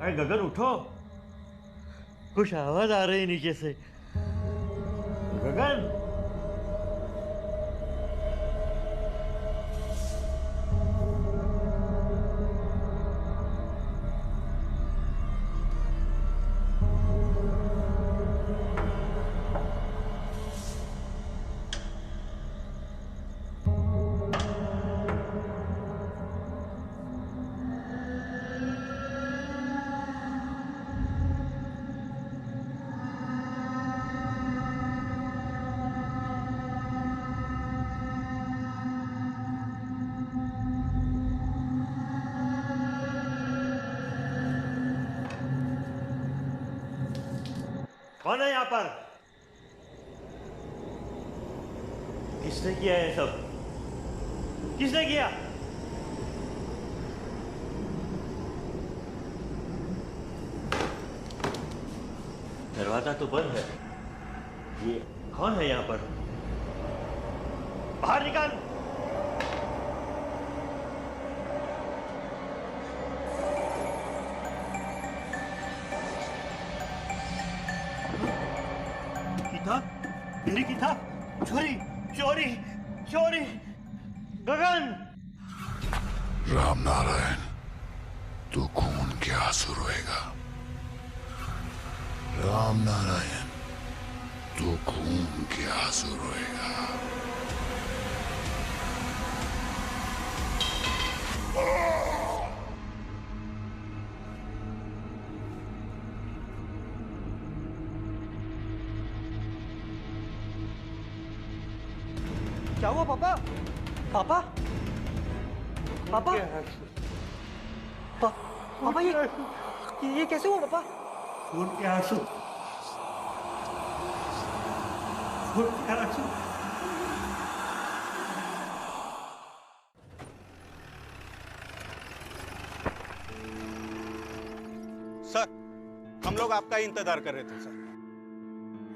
अरे गगन उठो, कुछ आवाज आ रही नीचे से। गगन, कौन है यहाँ पर? किसने किया ये सब? किसने किया? दरवाजा तो बंद है। ये कौन है यहाँ पर? बाहर निकल। किताब, मेरी किताब चोरी चोरी चोरी। गगन, राम नारायण, तू खून के आंसू रोएगा। राम नारायण, तू खून के आंसू रोएगा। क्या हुआ पापा? पापा? पापा? पापा ये कैसे हुआ पापा? खून के आंसू, खून के आंसू। सर, हम लोग आपका ही इंतजार कर रहे थे सर।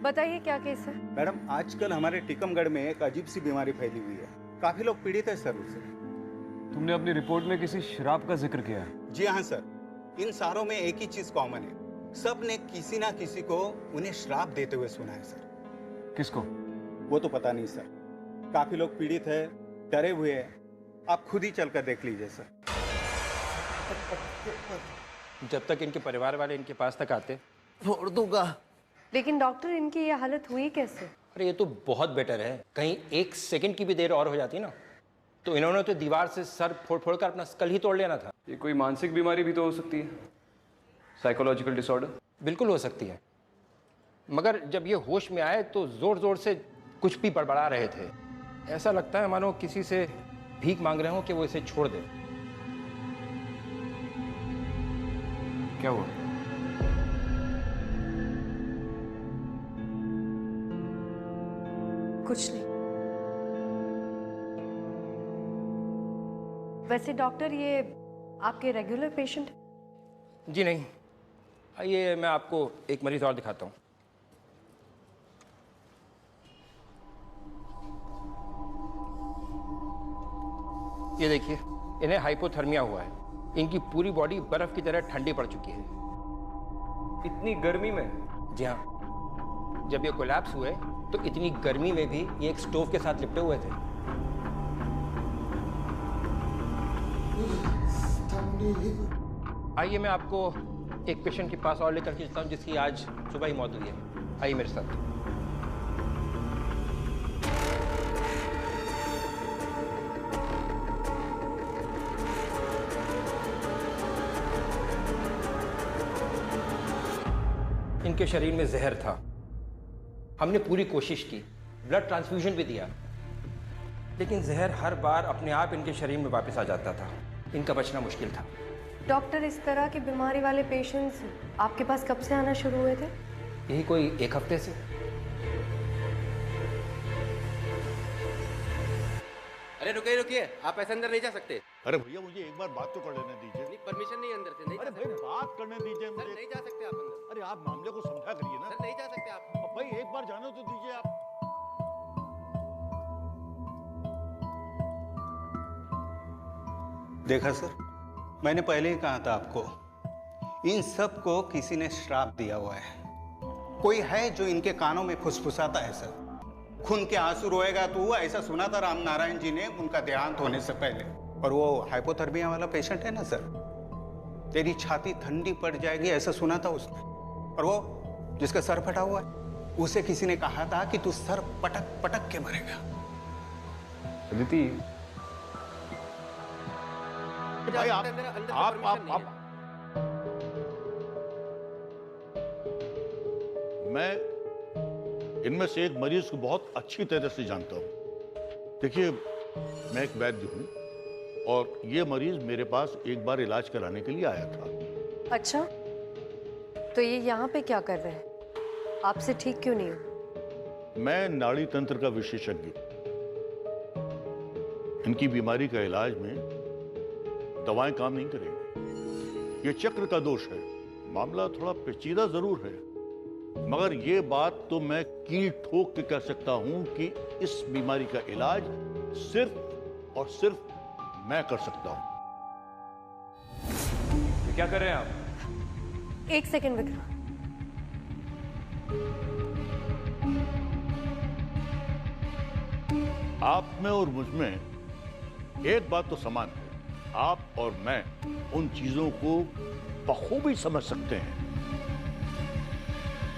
बताइए क्या केस है? मैडम, आजकल हमारे टीकमगढ़ में एक अजीब सी बीमारी फैली हुई है। काफी लोग पीड़ित है सर उससे। तुमने अपनी रिपोर्ट में किसी शराब का जिक्र किया है? जी हाँ सर, इन सारों में एक ही चीज कॉमन है। सब ने किसी ना किसी को उन्हें श्राप देते हुए सुना है सर। किसको? वो तो पता नहीं सर। काफी लोग पीड़ित है, डरे हुए हैं। आप खुद ही चलकर देख लीजिए सर। जब तक इनके परिवार वाले इनके पास तक आते। छोड़ दूंगा। लेकिन डॉक्टर, इनकी ये हालत हुई कैसे? अरे ये तो बहुत बेटर है। कहीं एक सेकंड की भी देर और हो जाती ना, तो इन्होंने तो दीवार से सर फोड़ फोड़ कर अपना स्कल ही तोड़ लेना था। ये कोई मानसिक बीमारी भी तो हो सकती है, साइकोलॉजिकल डिसऑर्डर। बिल्कुल हो सकती है, मगर जब ये होश में आए तो जोर जोर से कुछ भी बड़बड़ा रहे थे। ऐसा लगता है मानो किसी से भीख मांग रहे हो कि वो इसे छोड़ दे। क्या हुआ? कुछ नहीं। वैसे डॉक्टर, ये आपके रेगुलर पेशेंट है? जी नहीं। आइए मैं आपको एक मरीज और दिखाता हूँ। ये देखिए, इन्हें हाइपोथर्मिया हुआ है। इनकी पूरी बॉडी बर्फ की तरह ठंडी पड़ चुकी है। इतनी गर्मी में? जी हाँ, जब ये कोलैप्स हुए तो इतनी गर्मी में भी ये एक स्टोव के साथ लिपटे हुए थे। आइए मैं आपको एक पेशेंट के पास और लेकर के चलता हूँ जिसकी आज सुबह ही मौत हुई है। आइए मेरे साथ। इनके शरीर में जहर था। हमने पूरी कोशिश की, ब्लड ट्रांसफ्यूजन भी दिया, लेकिन जहर हर बार अपने आप इनके शरीर में वापस आ जाता था। इनका बचना मुश्किल था। डॉक्टर, इस तरह की बीमारी वाले पेशेंट्स आपके पास कब से आना शुरू हुए थे? यही कोई एक हफ्ते से। अरे रुकिए रुकिए, आप ऐसे अंदर नहीं जा सकते। अरे भैया, मुझे एक बार बात तो कर लेने दीजिए। नहीं, परमिशन नहीं अंदर से। नहीं अरे जा भाई, सकते। बात करने दीजिए सर मुझे। नहीं जा सकते आप अंदर। अरे आप मामले को समझा करिए ना। सर नहीं जा सकते आप। अब भाई एक बार जाने तो दीजिए आप। देखा सर, मैंने पहले ही कहा था आपको, इन सब को किसी ने श्राप दिया हुआ है। कोई है जो इनके कानों में फुसफुसाता है सर। खून के आंसू रोएगा तू, ऐसा सुना था राम नारायण जी ने उनका देहांत होने से पहले। और वो हाइपोथर्मिया वाला पेशेंट है ना सर, तेरी छाती ठंडी पड़ जाएगी ऐसा सुना था उसने। और वो जिसका सर फटा हुआ है, उसे किसी ने कहा था कि तू सर पटक पटक के मरेगा। अदिति, भाई आप मैं इनमें से एक मरीज को बहुत अच्छी तरह से जानता हूं। देखिए, मैं एक वैद्य हूं और ये मरीज मेरे पास एक बार इलाज कराने के लिए आया था। अच्छा, तो ये यहाँ पे क्या कर रहे हैं? आपसे ठीक क्यों नहीं हो? मैं नाड़ी तंत्र का विशेषज्ञ। इनकी बीमारी का इलाज में दवाएं काम नहीं करेंगी। ये चक्र का दोष है। मामला थोड़ा पेचीदा जरूर है, मगर ये बात तो मैं कील ठोक के कह सकता हूं कि इस बीमारी का इलाज सिर्फ और सिर्फ मैं कर सकता हूं। ये क्या कर रहे हैं आप? एक सेकंड विक्रम। आप में और मुझ में एक बात तो समान है, आप और मैं उन चीजों को बखूबी समझ सकते हैं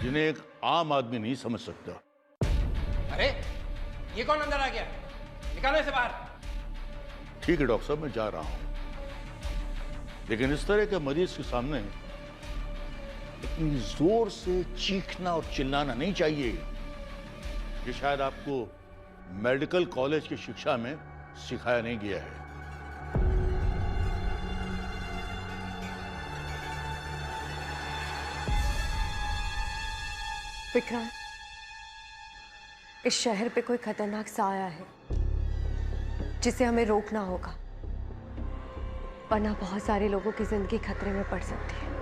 जिन्हें एक आम आदमी नहीं समझ सकता। अरे ये कौन अंदर आ गया? निकालो इसे बाहर। ठीक है डॉक्टर साहब, मैं जा रहा हूं, लेकिन इस तरह के मरीज के सामने इतनी जोर से चीखना और चिल्लाना नहीं चाहिए। ये शायद आपको मेडिकल कॉलेज की शिक्षा में सिखाया नहीं गया है। विक्रांत, इस शहर पे कोई खतरनाक साया है जिसे हमें रोकना होगा, वरना बहुत सारे लोगों की जिंदगी खतरे में पड़ सकती है।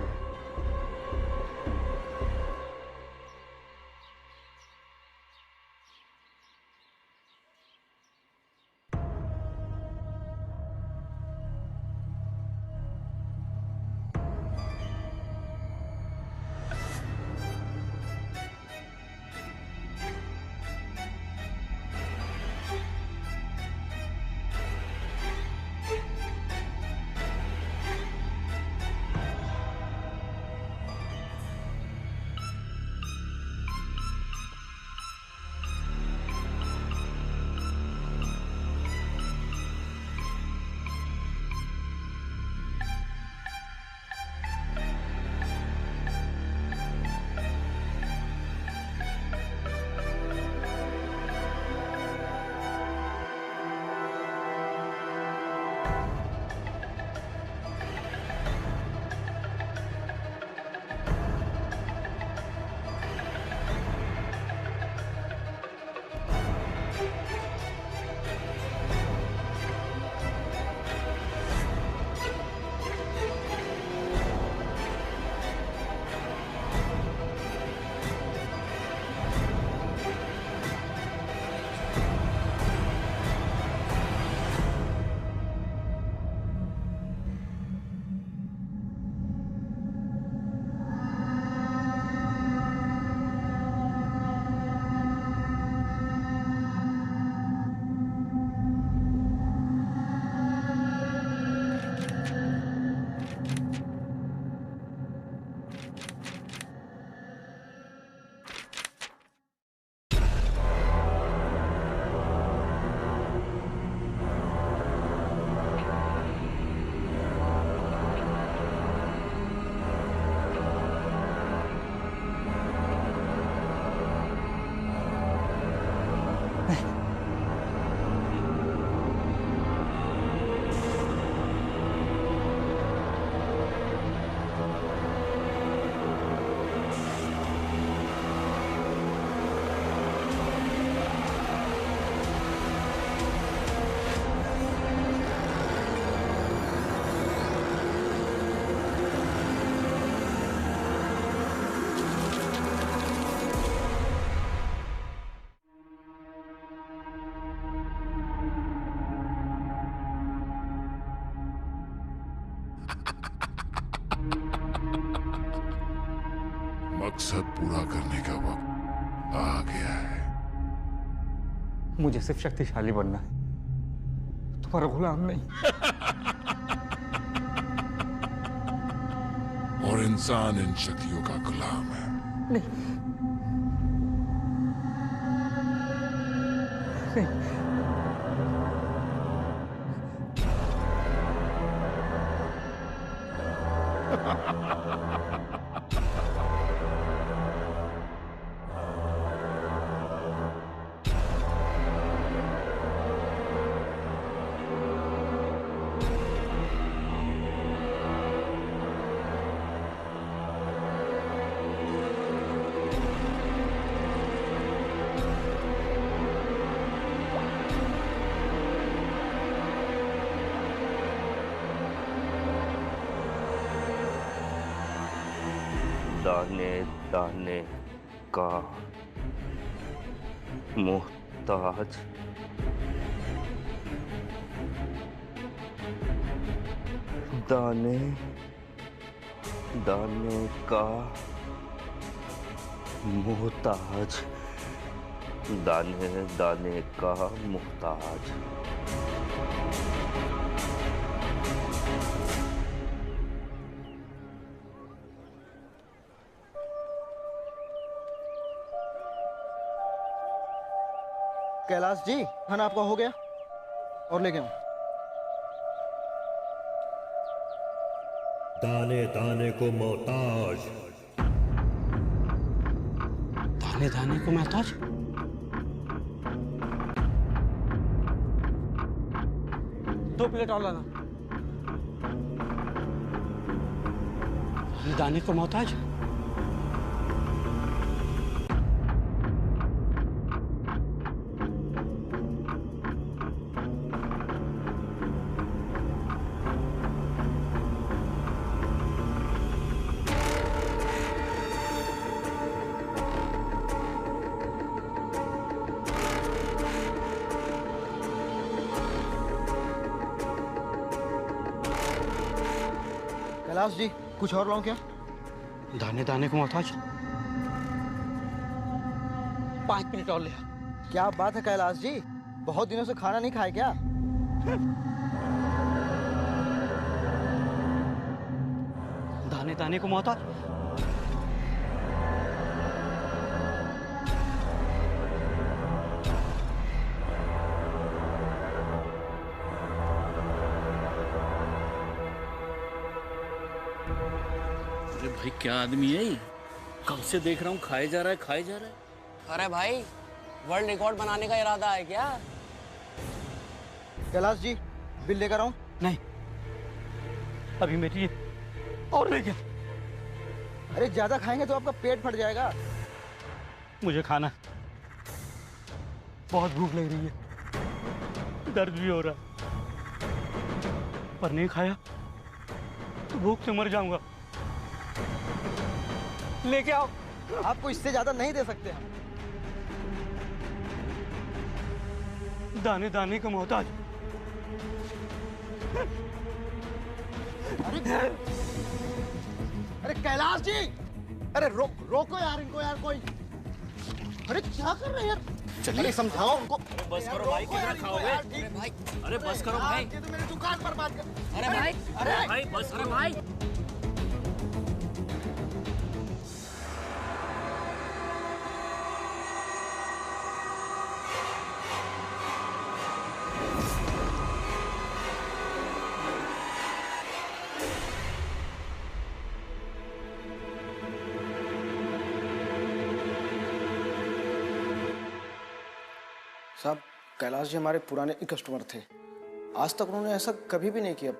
मकसद पूरा करने का वक्त आ गया है। मुझे सिर्फ शक्तिशाली बनना है, तुम्हारा गुलाम नहीं। और इंसान इन शक्तियों का गुलाम है। नहीं, नहीं। दाने दाने का मोहताज। दाने दाने का मोहताज। दाने दाने का मोहताज। कैलाश जी, खाना आपका हो गया? और लेके आऊं? दाने दाने को मोहताज। दाने दाने को मोहताज? दो प्लेट और लाना। दाने दाने को मोहताज? कैलाश जी, कुछ और लाऊं क्या? दाने दाने को मोहताज? 5 प्लेट और ले आ। क्या बात है कैलाश जी, बहुत दिनों से खाना नहीं खाए क्या? दाने दाने को मोहताज? अरे भाई, क्या आदमी है ये? कब से देख रहा हूँ, खाए जा रहा है खाए जा रहा है। अरे भाई, वर्ल्ड रिकॉर्ड बनाने का इरादा है क्या? कैलाश जी, बिल लेकर आऊं? नहीं, अभी मेरी और लेके। अरे ज्यादा खाएंगे तो आपका पेट फट जाएगा। मुझे खाना है, बहुत भूख लग रही है, दर्द भी हो रहा है, पर नहीं खाया तो भूख से मर जाऊंगा। लेके आओ। आपको इससे ज्यादा नहीं दे सकते हम। दाने दाने का मोहताज। अरे कैलाश जी, अरे रोको यार इनको यार कोई। अरे क्या कर रहे हैं यार? चलिए समझाओ उनको। अरे बस करो भाई, कितना खाओगे? अरे भाई, अरे बस करो भाई। ये तो मेरी दुकान पर बात कर। अरे भाई, अरे भाई बस करो भाई। साहब, कैलाश जी हमारे पुराने कस्टमर थे। आज तक उन्होंने ऐसा कभी भी नहीं किया,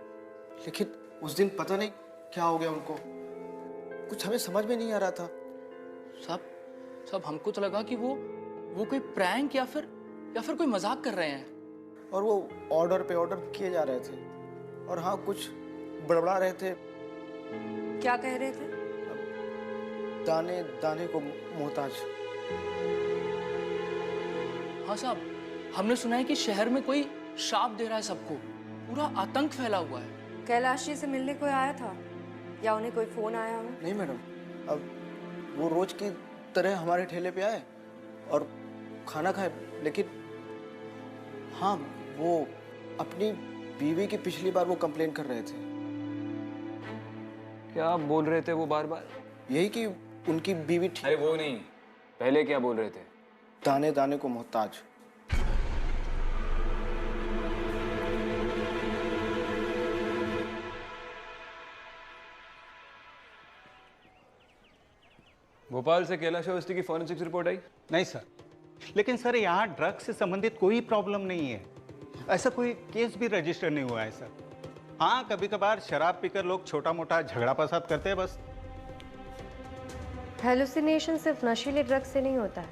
लेकिन उस दिन पता नहीं क्या हो गया उनको। कुछ हमें समझ में नहीं आ रहा था। साहब हमको तो लगा कि वो कोई प्रैंक या फिर कोई मजाक कर रहे हैं। और वो ऑर्डर पे ऑर्डर किए जा रहे थे, और हाँ कुछ बड़बड़ा रहे थे। क्या कह रहे थे? दाने दाने को मोहताज। हाँ साहब, हमने सुना है कि शहर में कोई श्राप दे रहा है सबको, पूरा आतंक फैला हुआ है। कैलाश जी से मिलने कोई आया था या उन्हें कोई फोन आया हो? नहीं मैडम, अब वो रोज की तरह हमारे ठेले पे आए और खाना खाए, लेकिन हाँ, वो अपनी बीवी की पिछली बार वो कंप्लेन कर रहे थे। क्या बोल रहे थे वो बार बार? यही कि उनकी बीवी ठीक। अरे वो नहीं, पहले क्या बोल रहे थे? दाने दाने को मोहताज। भोपाल से कैलाश अवस्थी की फॉरेंसिक्स रिपोर्ट आई? नहीं सर, लेकिन सर यहाँ ड्रग्स से संबंधित कोई प्रॉब्लम नहीं है। ऐसा कोई केस भी रजिस्टर नहीं हुआ है सर। हाँ, कभी कभार शराब पीकर लोग छोटा मोटा झगड़ा फसाद करते हैं बस। हेलुसिनेशन सिर्फ नशीले ड्रग से नहीं होता है,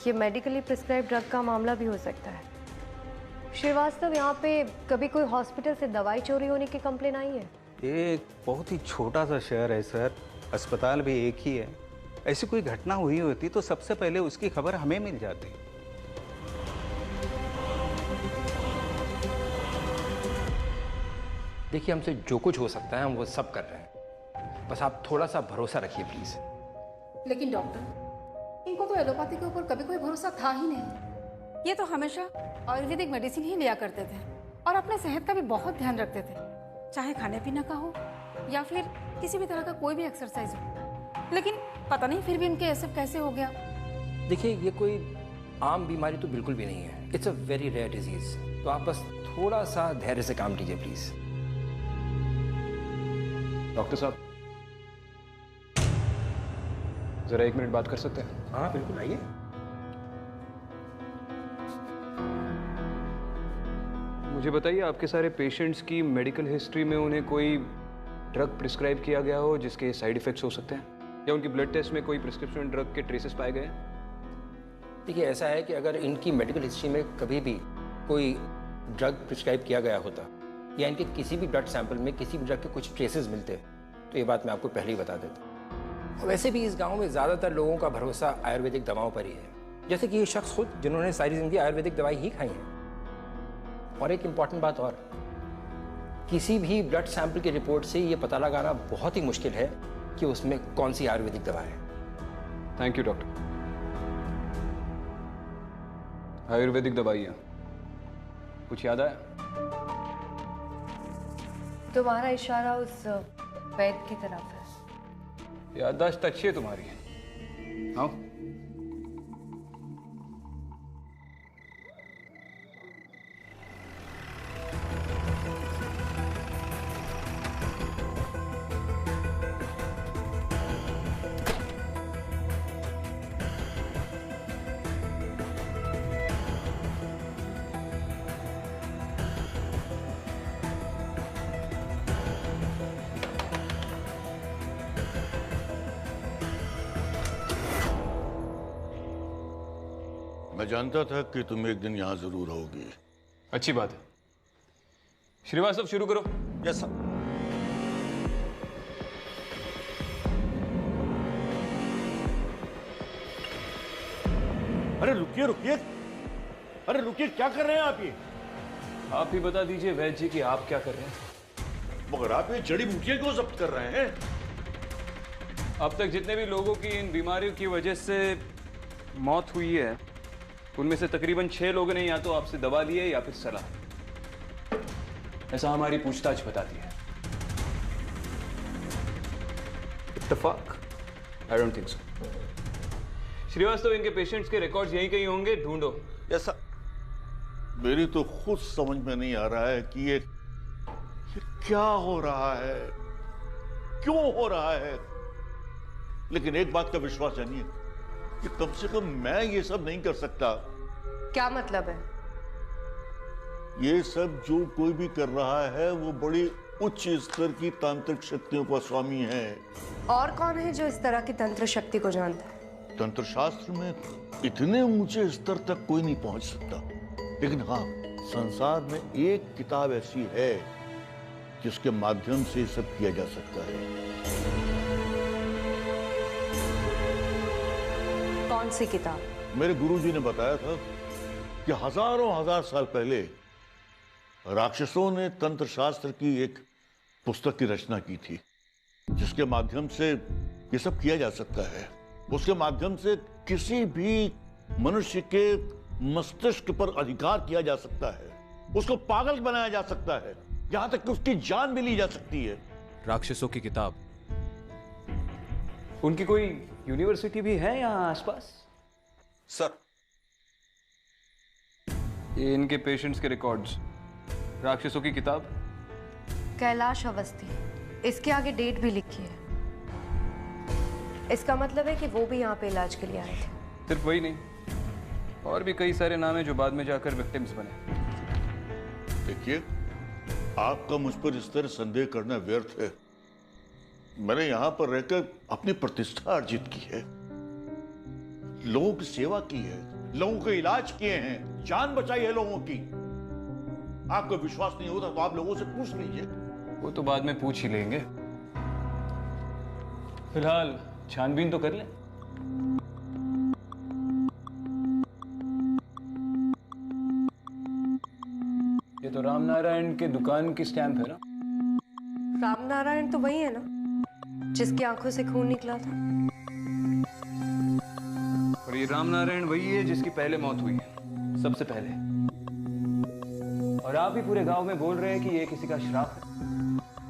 ये मेडिकली प्रिस्क्राइब ड्रग का मामला भी हो सकता है। श्रीवास्तव, यहाँ पे कभी कोई हॉस्पिटल से दवाई चोरी होने की कंप्लेन आई है? ये एक बहुत ही छोटा सा शहर है सर, अस्पताल भी एक ही है। ऐसी कोई घटना हुई होती तो सबसे पहले उसकी खबर हमें मिल जाती। देखिए, हमसे जो कुछ हो सकता है हम वो सब कर रहे हैं, बस आप थोड़ा सा भरोसा रखिए प्लीज। लेकिन डॉक्टर, इनको तो एलोपैथी के ऊपर कभी कोई भरोसा था ही नहीं। ये तो हमेशा आयुर्वेदिक मेडिसिन ही लिया करते थे और अपने सेहत का भी बहुत ध्यान रखते थे, चाहे खाने पीने का हो या फिर किसी भी तरह का कोई भी एक्सरसाइज हो। लेकिन पता नहीं फिर भी इनके ऐसा कैसे हो गया। देखिए, ये कोई आम बीमारी तो बिल्कुल भी नहीं है, it's a very rare disease. तो आप बस थोड़ा सा धैर्य से काम कीजिए प्लीज। डॉक्टर साहब, जरा 1 मिनट बात कर सकते हैं? हाँ बिल्कुल, आइए। मुझे बताइए, आपके सारे पेशेंट्स की मेडिकल हिस्ट्री में उन्हें कोई ड्रग प्रिस्क्राइब किया गया हो जिसके साइड इफेक्ट्स हो सकते हैं, या उनकी ब्लड टेस्ट में कोई प्रिस्क्रिप्शन ड्रग के ट्रेसेस पाए गए? देखिए, ऐसा है कि अगर इनकी मेडिकल हिस्ट्री में कभी भी कोई ड्रग प्रिस्क्राइब किया गया होता या इनके किसी भी ब्लड सैंपल में किसी भी ड्रग के कुछ ट्रेसेस मिलते तो ये बात मैं आपको पहले ही बता देता। वैसे भी इस गांव में ज़्यादातर लोगों का भरोसा आयुर्वेदिक दवाओं पर ही है, जैसे कि ये शख्स खुद, जिन्होंने सारी जिंदगी आयुर्वेदिक दवाई ही खाई है। और एक इम्पॉर्टेंट बात और, किसी भी ब्लड सैंपल की रिपोर्ट से ये पता लगाना बहुत ही मुश्किल है कि उसमें कौन सी आयुर्वेदिक दवा है। Thank you doctor. आयुर्वेदिक दवाइयाँ, कुछ याद आया? तुम्हारा इशारा उस वैद्य की तरफ है। याददाश्त अच्छी है तुम्हारी। आओ। मैं जानता था कि तुम एक दिन यहां जरूर आओगी। अच्छी बात है। श्रीवास्तव, शुरू करो। Yes sir. अरे रुकिए रुकिए, अरे रुकिए, क्या कर रहे हैं आप? ये आप ही बता दीजिए वैद्य जी कि आप क्या कर रहे हैं। मगर आप ये जड़ी बूटियां क्यों जब्त कर रहे हैं? अब तक जितने भी लोगों की इन बीमारियों की वजह से मौत हुई है, उनमें से तकरीबन 6 लोगों ने या तो आपसे दवा ली है या फिर सलाह। ऐसा हमारी पूछताछ बताती है। इत्तेफाक? I don't think so. Srivastava, इनके पेशेंट्स के रिकॉर्ड्स यहीं कहीं होंगे, ढूंढो। Yes sir. मेरी तो खुद समझ में नहीं आ रहा है कि ये क्या हो रहा है, क्यों हो रहा है। लेकिन एक बात का विश्वास जानिए कि कम से कम मैं ये सब नहीं कर सकता। क्या मतलब है? ये सब जो कोई भी कर रहा है वो बड़ी उच्च स्तर की तांत्रिक शक्तियों का स्वामी है। और कौन है जो इस तरह की तंत्र शक्ति को जानता है? तंत्र शास्त्र में इतने ऊंचे स्तर तक कोई नहीं पहुंच सकता, लेकिन हाँ, संसार में एक किताब ऐसी है जिसके माध्यम से सब किया जा सकता है। कौन सी किताब? मेरे गुरुजी ने बताया था कि हजारों हजार साल पहले राक्षसों ने तंत्र शास्त्र की एक पुस्तक की रचना की थी, जिसके माध्यम से ये सब किया जा सकता है। उसके माध्यम से किसी भी मनुष्य के मस्तिष्क पर अधिकार किया जा सकता है, उसको पागल बनाया जा सकता है, यहां तक कि उसकी जान भी ली जा सकती है। राक्षसों की किताब, उनकी कोई यूनिवर्सिटी भी है यहाँ आसपास? सर, ये इनके पेशेंट्स के रिकॉर्ड्स, राक्षसों की किताब। कैलाश अवस्थी, इसके आगे डेट भी लिखी है। इसका मतलब है कि वो भी यहाँ पे इलाज के लिए आए थे। सिर्फ वही नहीं, और भी कई सारे नाम हैं जो बाद में जाकर विक्टिम्स बने। देखिए, आपका मुझ पर इस तरह संदेह करना व्यर्थ है। मैंने यहां पर रहकर अपनी प्रतिष्ठा अर्जित की है, लोगों की सेवा की है, लोगों के इलाज किए हैं, जान बचाई है लोगों की। आपको विश्वास नहीं होता तो आप लोगों से पूछ लीजिए। वो तो बाद में पूछ ही लेंगे, फिलहाल छानबीन तो कर लें। ये तो राम नारायण के दुकान की स्टैंप है ना? राम नारायण तो वही है ना जिसकी आंखों से खून निकला था। और ये राम नारायण वही है जिसकी पहले मौत हुई है, सबसे पहले। और आप ही पूरे गांव में बोल रहे हैं कि ये किसी का श्राप है,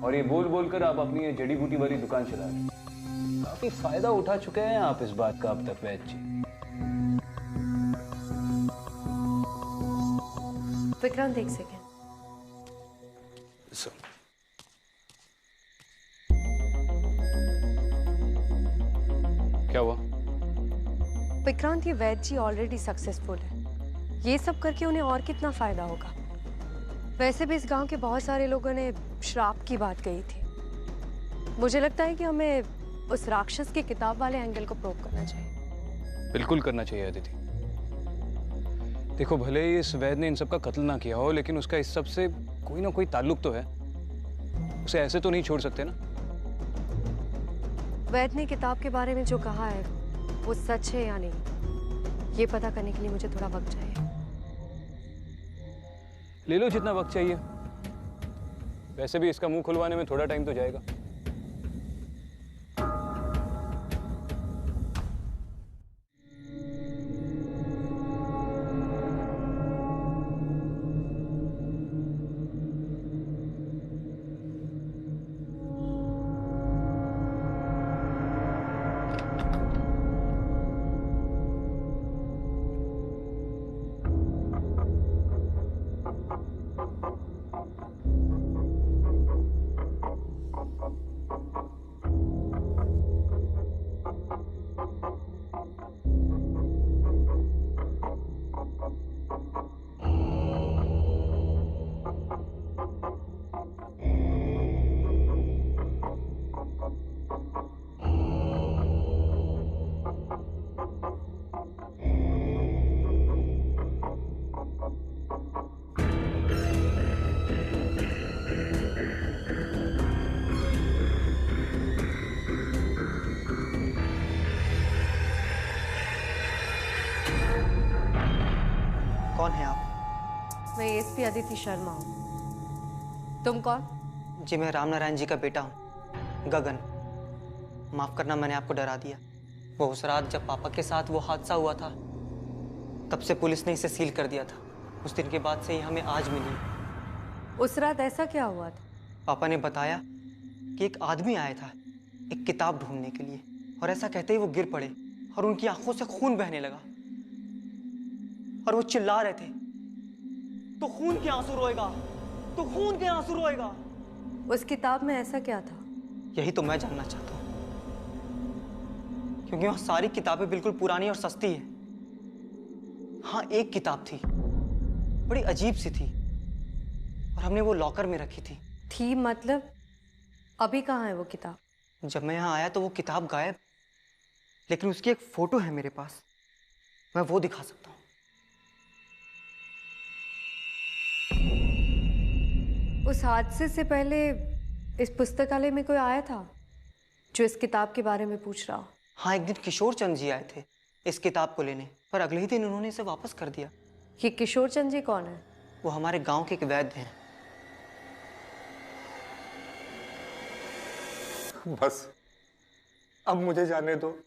और ये बोल बोलकर आप अपनी ये जड़ी बूटी वाली दुकान चला रहे हैं। काफी फायदा उठा चुके हैं आप इस बात का अब तक, वैद्य जी। विक्रांत, एक सेकेंड। क्या हुआ? विक्रांत, ये वैद्य जी ऑलरेडी सक्सेसफुल है। ये सब करके उन्हें और कितना फायदा होगा? वैसे भी इस गांव के बहुत सारे लोगों ने श्राप की बात कही थी। मुझे लगता है कि हमें उस राक्षस की किताब वाले एंगल को प्रूव करना चाहिए। बिल्कुल करना चाहिए अदिति। देखो, भले ही इस वैद्य ने इन सब का कत्ल ना किया हो, लेकिन उसका इस सब से कोई ना कोई ताल्लुक तो है। उसे ऐसे तो नहीं छोड़ सकते ना। वैद्य ने किताब के बारे में जो कहा है वो सच है या नहीं, ये पता करने के लिए मुझे थोड़ा वक्त चाहिए। ले लो जितना वक्त चाहिए, वैसे भी इसका मुंह खुलवाने में थोड़ा टाइम तो जाएगा। कौन है आप? मैं एसपी अदिति शर्मा हूँ। तुम कौन? जी, मैं राम नारायण जी का बेटा हूँ, गगन। माफ करना, मैंने आपको डरा दिया। वो उस रात जब पापा के साथ वो हादसा हुआ था, तब से पुलिस ने इसे सील कर दिया था। उस दिन के बाद से ही हमें आज मिली। उस रात ऐसा क्या हुआ था? पापा ने बताया कि एक आदमी आया था एक किताब ढूंढने के लिए, और ऐसा कहते ही वो गिर पड़े और उनकी आंखों से खून बहने लगा, और वो चिल्ला रहे थे, तो खून के आंसू रोएगा, तो खून के आंसू रोएगा। उस किताब में ऐसा क्या था? यही तो मैं जानना चाहता हूँ, क्योंकि वहां सारी किताबें बिल्कुल पुरानी और सस्ती है। हाँ, एक किताब थी, बड़ी अजीब सी थी, और हमने वो लॉकर में रखी थी। थी मतलब? अभी कहाँ है वो किताब? जब मैं यहाँ आया तो वो किताब गायब, लेकिन उसकी एक फोटो है मेरे पास, मैं वो दिखा सकता हूँ। उस हादसे से पहले इस पुस्तकालय में कोई आया था जो इस किताब के बारे में पूछ रहा हो? हाँ, एक दिन किशोर चंद जी आए थे इस किताब को लेने, पर अगले ही दिन उन्होंने इसे वापस कर दिया। ये किशोर चंद जी कौन है? वो हमारे गांव के एक वैद्य हैं। बस अब मुझे जाने दो,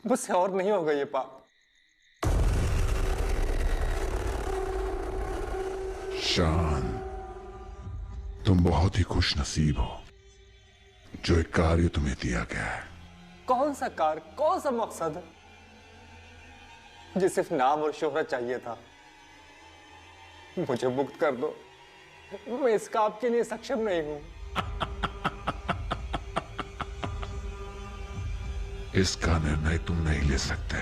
मुझसे और नहीं होगा ये पाप। शान, तुम बहुत ही खुश नसीब हो जो एक कार्य तुम्हें दिया गया है। कौन सा कार्य, कौन सा मकसद मुझे सिर्फ नाम और शोहरत चाहिए था। मुझे मुक्त कर दो, मैं इस काम के लिए सक्षम नहीं हूं। इसका निर्णय तुम नहीं ले सकते,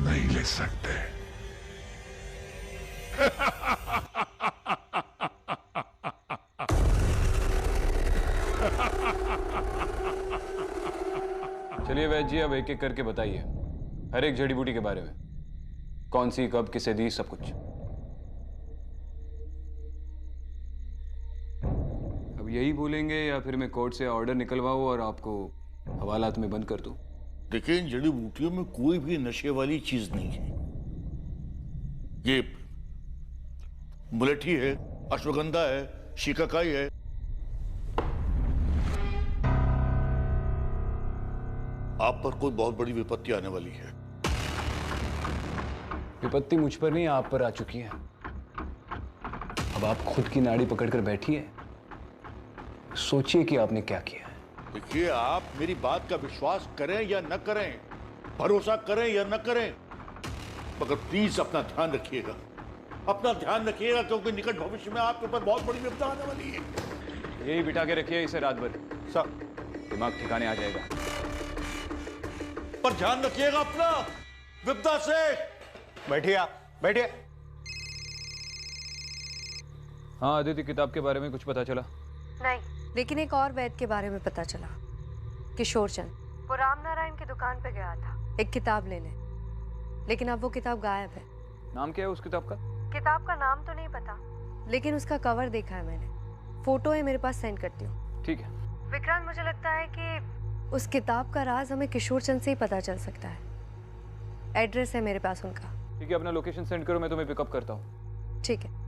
नहीं ले सकते। चलिए वैद्य जी, अब एक एक करके बताइए हर एक जड़ी बूटी के बारे में, कौन सी, कब, किसे दी, सब कुछ। अब यही बोलेंगे या फिर मैं कोर्ट से ऑर्डर निकलवाऊं और आपको हवालात में बंद कर दूं? देखिए, इन जड़ी बूटियों में कोई भी नशे वाली चीज नहीं है। ये मुलेठी है, अश्वगंधा है, शिकाकाई है। आप पर कोई बहुत बड़ी विपत्ति आने वाली है। विपत्ति मुझ पर नहीं, आप पर आ चुकी है। अब आप खुद की नाड़ी पकड़कर बैठिए, सोचिए कि आपने क्या किया है। देखिए, आप मेरी बात का विश्वास करें या न करें, भरोसा करें या न करें, मगर प्लीज अपना ध्यान रखिएगा, अपना ध्यान रखिएगा, क्योंकि निकट भविष्य में आपके ऊपर बहुत बड़ी विपदा आने वाली है। यही बिठा के रखिए इसे रात भर, सब दिमाग ठिकाने आ जाएगा। पर ध्यान रखिएगा अपना, विपदा से। बैठिए आप, बैठिए। हाँ अदिति, किताब के बारे में कुछ पता चला? नहीं, लेकिन एक और वैद्य के बारे में पता चला। किशोर चंद वो राम नारायण की दुकान पे गया था एक किताब लेने, लेकिन अब वो किताब गायब है। नाम क्या है उस किताब का? किताब का नाम तो नहीं पता, लेकिन उसका कवर देखा है मैंने। फोटो है मेरे पास, सेंड करती हूँ। ठीक है विक्रांत, मुझे लगता है कि उस किताब का राज हमें किशोर चंद से ही पता चल सकता है। एड्रेस है मेरे पास उनका। ठीक है, अपना लोकेशन सेंड करो, मैं तुम्हें पिकअप करता हूँ। ठीक है।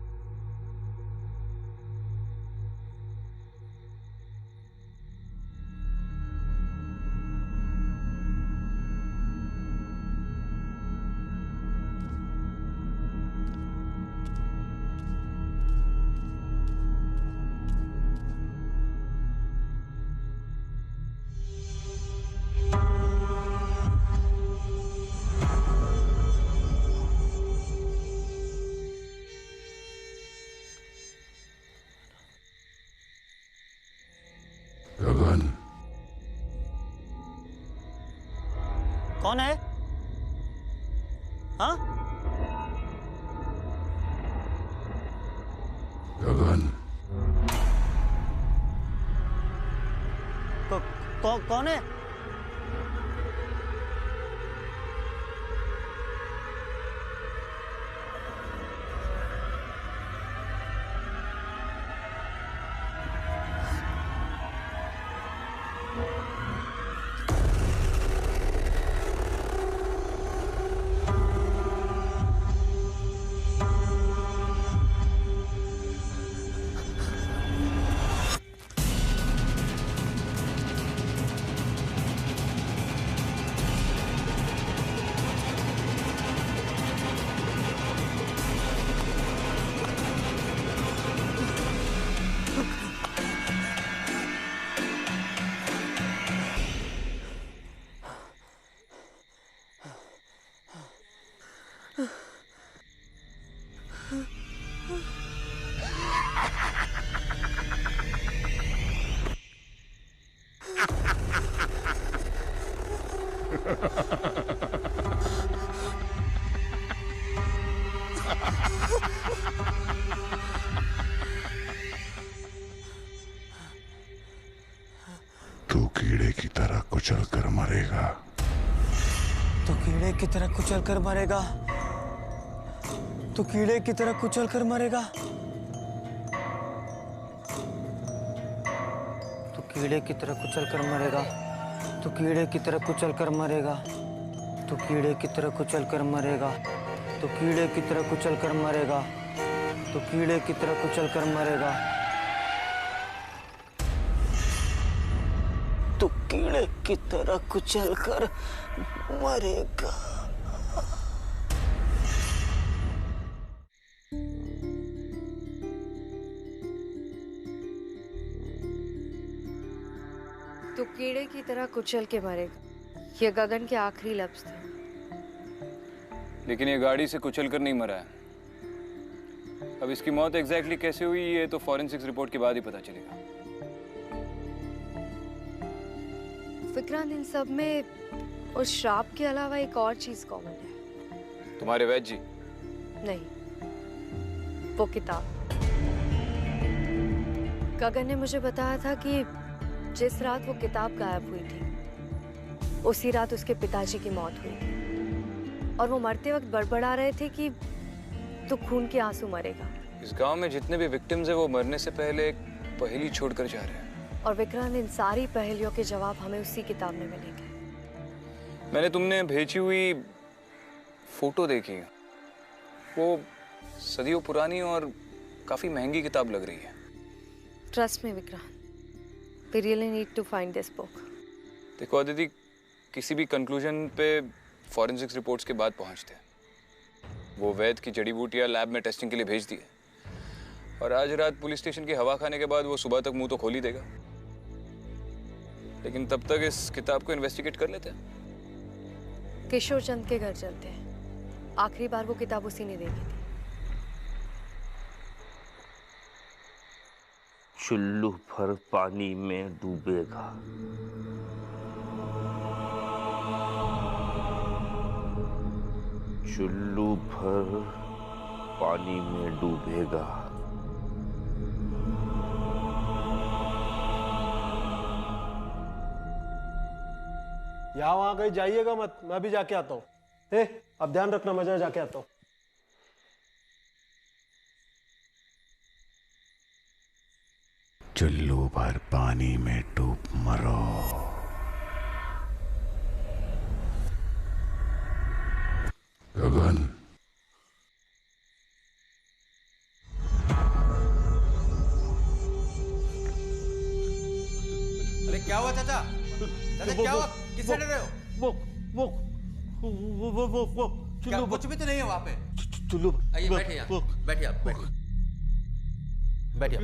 गगन, कौन है? हाँ? गगन, कौन है? तू कीड़े की तरह कुचल कर मरेगा। तो कीड़े की तरह कुचल कर मरेगा। तो कीड़े की तरह कुचल कर मरेगा। तो कीड़े की तरह कुचल कर मरेगा। तो कीड़े की तरह कुचल कर मरेगा। तो कीड़े की तरह कुचल कर मरेगा। तो कीड़े की तरह कुचल कर मरेगा। तो कीड़े की तरह कुचल कर मरेगा। तो कीड़े की तरह कुचल कर मरेगा। तो कीड़े की तरह कुचल के मरेगा, ये गगन के आखिरी लफ्ज थे। लेकिन ये गाड़ी से कुचल कर नहीं मरा है। अब इसकी मौत एग्जैक्टली कैसे हुई ये तो फॉरेंसिक्स रिपोर्ट के बाद ही पता चलेगा। विक्रांत, इन सब में उस श्राप के अलावा एक और चीज कॉमन है। तुम्हारे वैद्य जी? नहीं, वो किताब। गगन ने मुझे बताया था कि जिस रात वो किताब गायब हुई थी उसी रात उसके पिताजी की मौत हुई थी, और वो मरते वक्त बड़बड़ा रहे थे कि तो खून के आंसू मरेगा। इस गांव में जितने भी विक्टिम्स हैं वो मरने से पहले एक पहेली छोड़कर जा रहे हैं। और विक्रांत, इन सारी पहेलियों के जवाब हमें उसी किताब में मिलेंगे। मैंने तुमने भेजी हुई फोटो देखी, वो सदियों पुरानी और काफी महंगी किताब लग रही है। ट्रस्ट में Vikrant, we really need to find this book. देखो अदिति, किसी भी कंक्लूजन पे फॉरेंसिक्स रिपोर्ट्स के बाद पहुंचते हैं। वो वैद्य की जड़ी बूटियां लैब में टेस्टिंग के लिए भेज दी है, और आज रात पुलिस स्टेशन की हवा खाने के बाद वो सुबह तक मुंह तो खोल ही देगा। लेकिन तब तक इस किताब को इन्वेस्टिगेट कर लेते हैं। किशोर चंद के घर चलते हैं, आखिरी बार वो किताब उसी ने देखी थी। चुल्लू भर पानी में डूबेगा। चुल्लू भर पानी में डूबेगा। यहाँ वहां कहीं जाइएगा मत, मैं भी जाके आता हूँ। अब ध्यान रखना, मैं जाके आता हूँ। चुल्लू भर पानी में डूब मरो। गगन, अरे क्या हुआ चाचा? चाचा क्या हुआ? किससे डर रहे हो? वो क्या कुछ भी तो नहीं है वहां पे? चुल्लू, आइए बैठिए यहाँ, बैठिए आप, बैठिए। बैठिए,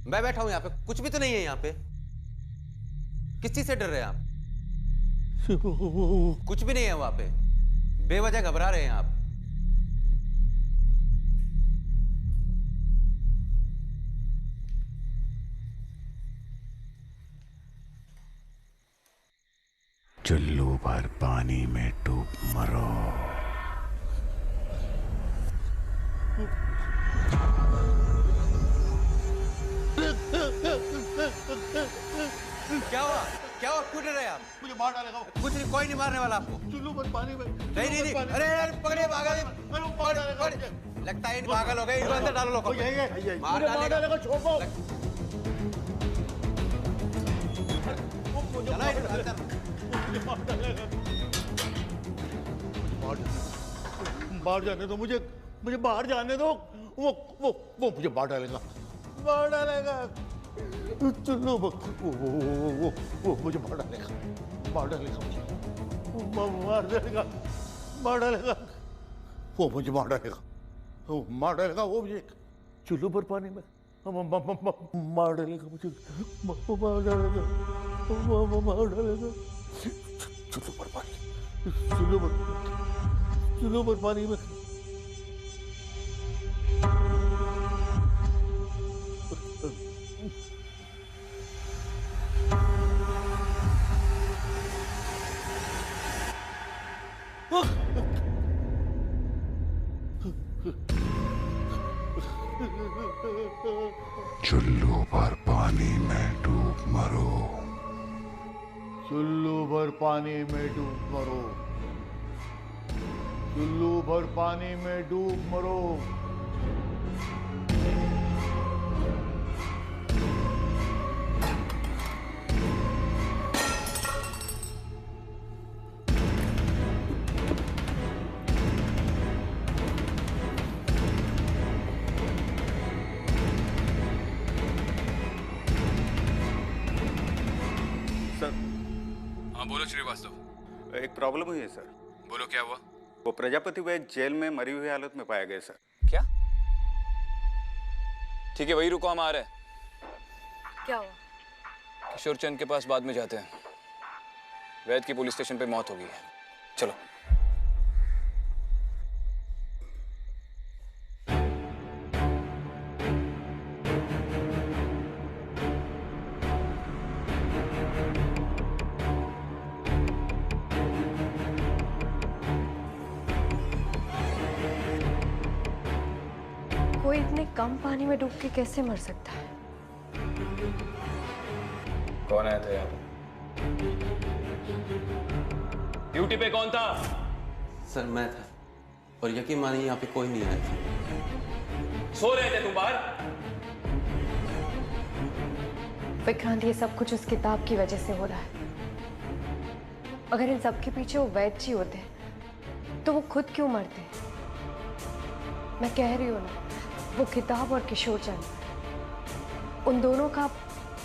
मैं बैठा हूँ यहाँ पे, कुछ भी तो नहीं है यहाँ पे। किस चीज से डर रहे हैं आप? कुछ भी नहीं है वहां पे, बेवजह घबरा रहे हैं आप। चुल्लू भर पानी में डूब मरो। क्या हुआ? क्या हुआ? क्यों डर रहे हैं आप? मुझे मार डालेगा। कुछ नहीं, कोई नहीं मारने वाला आपको। चुल्लू भर पानी में। नहीं, अरे पकड़िए, पागल। लगता है इन पागल हो गए, इनको अंदर डालो। लोग मार डालेगा, छोड़ो। बाहर जाने दो मुझे बाहर जाने दो। वो मुझे मार डालेगा। चलो वो मुझे मार डालेगा। वो मुझे मार डालेगा। वो मुझे चुल्लू पर पानी में मार डालेगा। मुझे मार डालेगा। चुल्लू पर पानी में। चुल्लू भर पानी में डूब मरो। चुल्लू भर पानी में डूब मरो। चुल्लू भर पानी में डूब मरो। हाँ बोलो श्रीवास्तव। एक प्रॉब्लम हुई है सर। बोलो क्या हुआ? वो प्रजापति वैद्य जेल में मरी हुई हालत में पाया गया सर। क्या? ठीक है वही रुको, हम आ रहे हैं। क्या हुआ? किशोर चंद के पास बाद में जाते हैं। वैद्य की पुलिस स्टेशन पे मौत हो गई है, चलो। कोई इतने कम पानी में डूब के कैसे मर सकता है? कौन आया था यहाँ पे? ड्यूटी पे कौन था? सर मैं था, और यकीन मानिए यहाँ पे कोई नहीं आया था। सो रहे थे तुम बाहर? विक्रांत, ये सब कुछ उस किताब की वजह से हो रहा है। अगर इन सब के पीछे वो वैद्य जी होते तो वो खुद क्यों मरते? मैं कह रही हूँ ना, वो किताब और किशोर चंद, उन दोनों का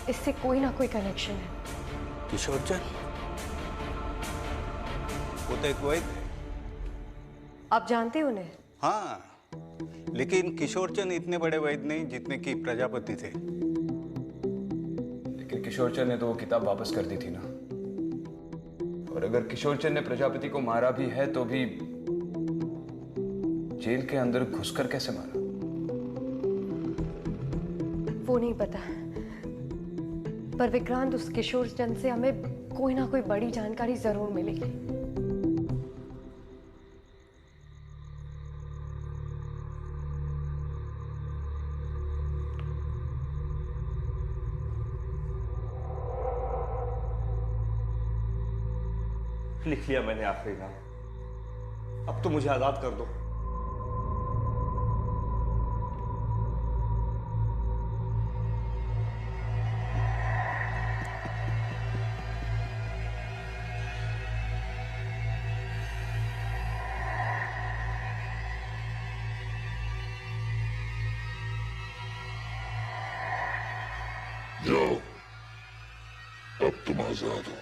इससे कोई ना कोई कनेक्शन है। किशोर चंद वो तो एक वैद्य है। आप जानते हो उन्हें? हाँ, लेकिन किशोर चंद इतने बड़े वैद्य नहीं जितने कि प्रजापति थे। लेकिन किशोर चंद ने तो वो किताब वापस कर दी थी ना। और अगर किशोर चंद ने प्रजापति को मारा भी है तो भी जेल के अंदर घुसकर कैसे मारा? वो नहीं पता, पर विक्रांत, उस किशोर चंद से हमें कोई ना कोई बड़ी जानकारी जरूर मिलेगी। लिख लिया मैंने आखिरी नाम, अब तो मुझे आजाद कर दो। जाओ, अब तुम आजाद हो।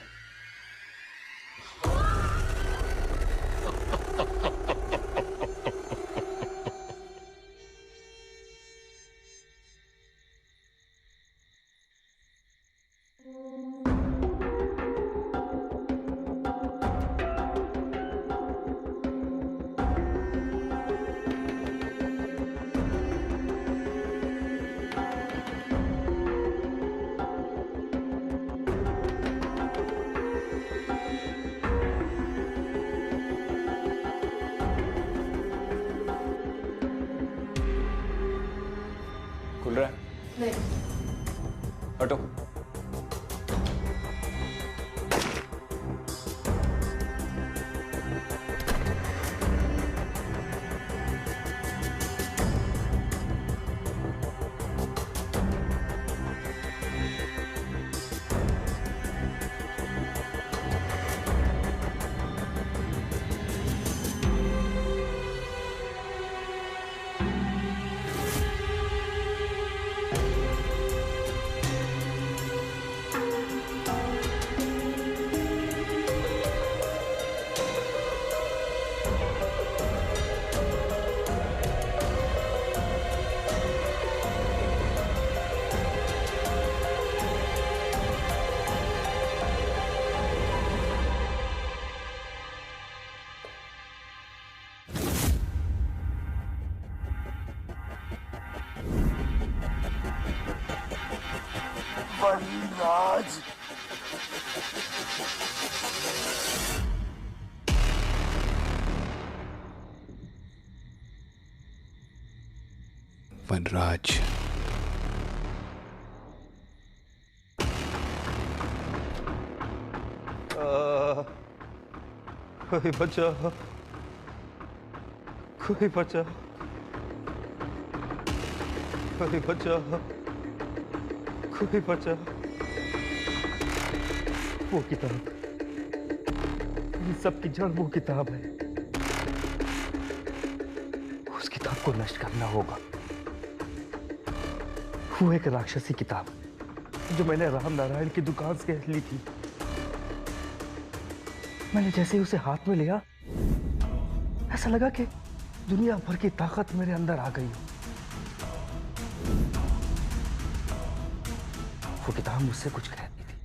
खुल रहा है? नहीं। हटो। वनराज, वनराज, कोई बचा, कोई बचा, कोई बचा, कोई बचा। वो किताब, इन सब की जड़ वो किताब है। उस किताब को नष्ट करना होगा। वो एक राक्षसी किताब जो मैंने राम नारायण की दुकान से ली थी। मैंने जैसे ही उसे हाथ में लिया, ऐसा लगा कि दुनिया भर की ताकत मेरे अंदर आ गई हो। वो किताब मुझसे कुछ कहती थी।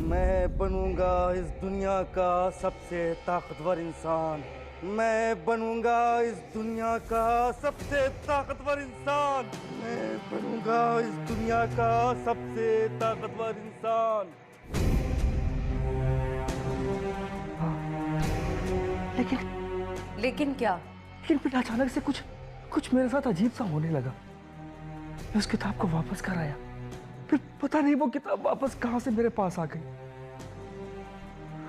मैं बनूंगा इस दुनिया का सबसे ताकतवर इंसान। मैं बनूंगा इस दुनिया का सबसे ताकतवर इंसान। मैं बनूंगा इस दुनिया का सबसे ताकतवर इंसान। लेकिन क्या? लेकिन फिर अचानक से कुछ मेरे साथ अजीब सा होने लगा। मैं उस किताब को वापस कर आया, फिर पता नहीं वो किताब वापस कहां से मेरे पास आ गई,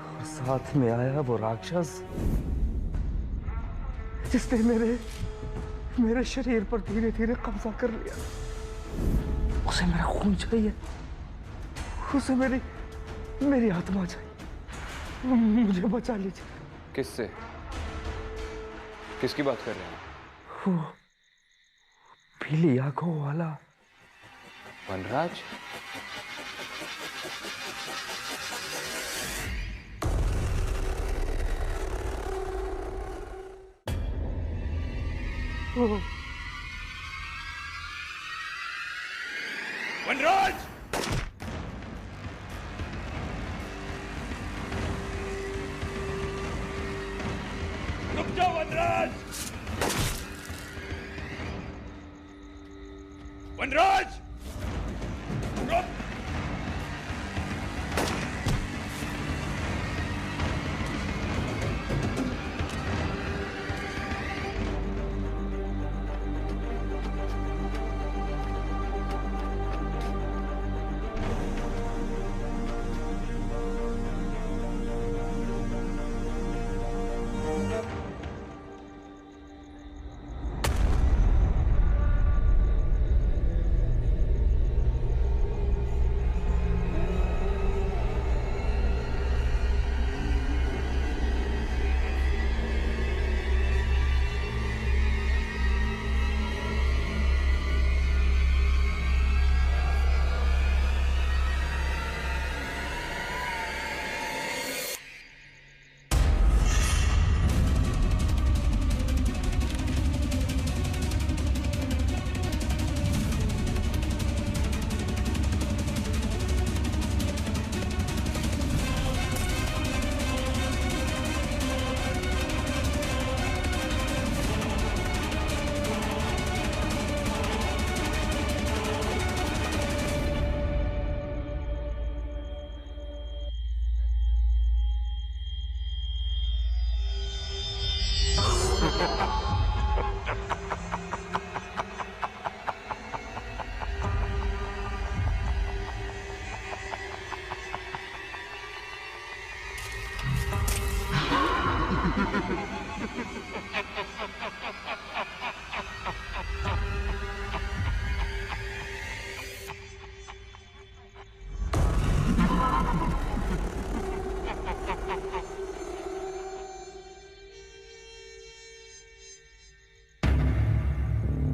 और साथ में आया वो राक्षस जिसने मेरे शरीर पर धीरे धीरे कब्जा कर लिया। उसे मेरा खून चाहिए, उसे मेरी आत्मा चाहिए। मुझे बचा लीजिए। किससे? किसकी बात कर रहे हैं? वो पीली आंखों वाला वनराज। वनराज! रुक जाओ वनराज! वनराज! रुक!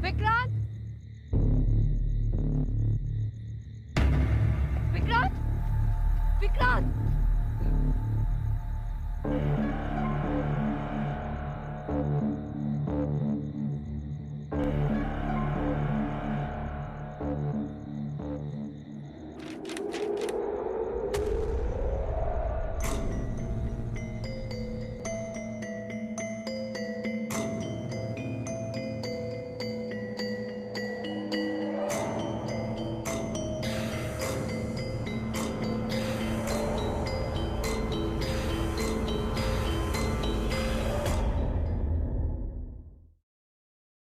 विक्रांत!